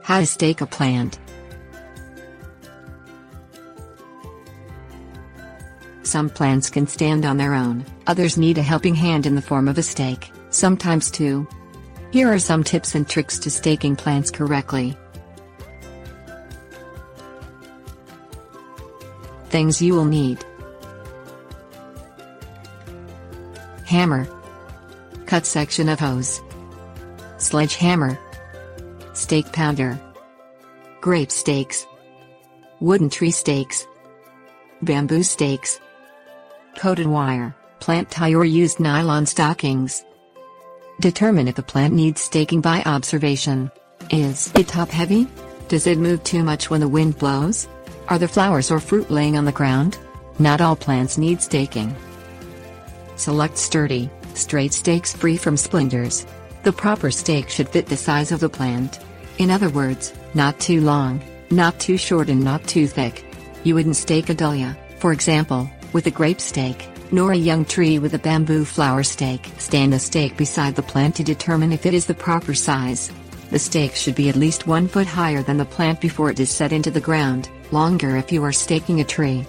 How to stake a plant. Some plants can stand on their own, others need a helping hand in the form of a stake, sometimes two. Here are some tips and tricks to staking plants correctly. Things you will need: hammer, cut section of hose, sledgehammer, stake pounder, grape stakes, wooden tree stakes, bamboo stakes, coated wire, plant tie or used nylon stockings. Determine if the plant needs staking by observation. Is it top heavy? Does it move too much when the wind blows? Are the flowers or fruit laying on the ground? Not all plants need staking. Select sturdy, straight stakes free from splinters. The proper stake should fit the size of the plant. In other words, not too long, not too short and not too thick. You wouldn't stake a dahlia, for example, with a grape stake, nor a young tree with a bamboo flower stake. Stand the stake beside the plant to determine if it is the proper size. The stake should be at least 1 foot higher than the plant before it is set into the ground, longer if you are staking a tree.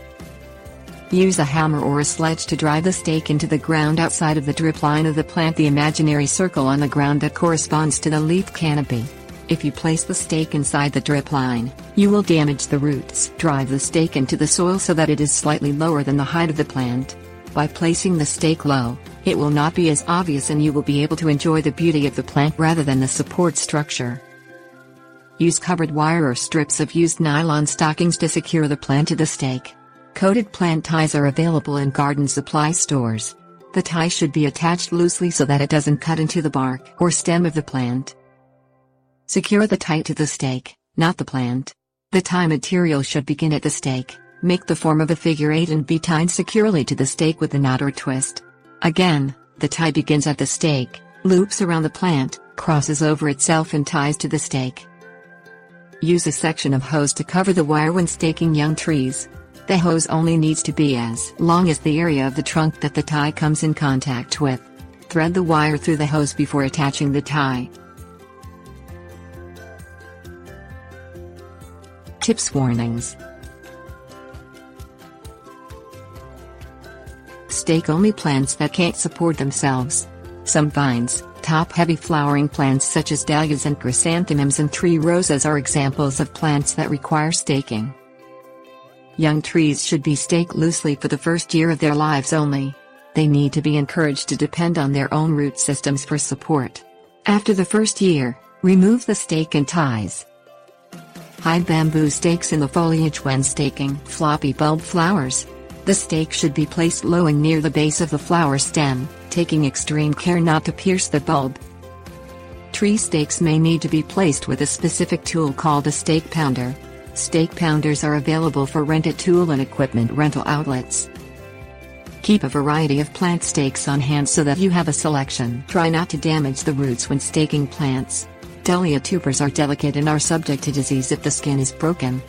Use a hammer or a sledge to drive the stake into the ground outside of the drip line of the plant, the imaginary circle on the ground that corresponds to the leaf canopy. If you place the stake inside the drip line, you will damage the roots. Drive the stake into the soil so that it is slightly lower than the height of the plant. By placing the stake low, it will not be as obvious and you will be able to enjoy the beauty of the plant rather than the support structure. Use covered wire or strips of used nylon stockings to secure the plant to the stake. Coated plant ties are available in garden supply stores. The tie should be attached loosely so that it doesn't cut into the bark or stem of the plant. Secure the tie to the stake, not the plant. The tie material should begin at the stake, make the form of a figure 8 and be tied securely to the stake with a knot or twist. Again, the tie begins at the stake, loops around the plant, crosses over itself and ties to the stake. Use a section of hose to cover the wire when staking young trees. The hose only needs to be as long as the area of the trunk that the tie comes in contact with. Thread the wire through the hose before attaching the tie. Tips warnings. Stake only plants that can't support themselves. Some vines, top-heavy flowering plants such as dahlias and chrysanthemums and tree roses are examples of plants that require staking. Young trees should be staked loosely for the first year of their lives only. They need to be encouraged to depend on their own root systems for support. After the first year, remove the stake and ties. Hide bamboo stakes in the foliage when staking floppy bulb flowers. The stake should be placed low and near the base of the flower stem, taking extreme care not to pierce the bulb. Tree stakes may need to be placed with a specific tool called a stake pounder. Stake pounders are available for rented tool and equipment rental outlets. Keep a variety of plant stakes on hand so that you have a selection. Try not to damage the roots when staking plants. Dahlia tubers are delicate and are subject to disease if the skin is broken.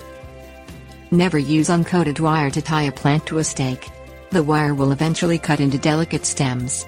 Never use uncoated wire to tie a plant to a stake. The wire will eventually cut into delicate stems.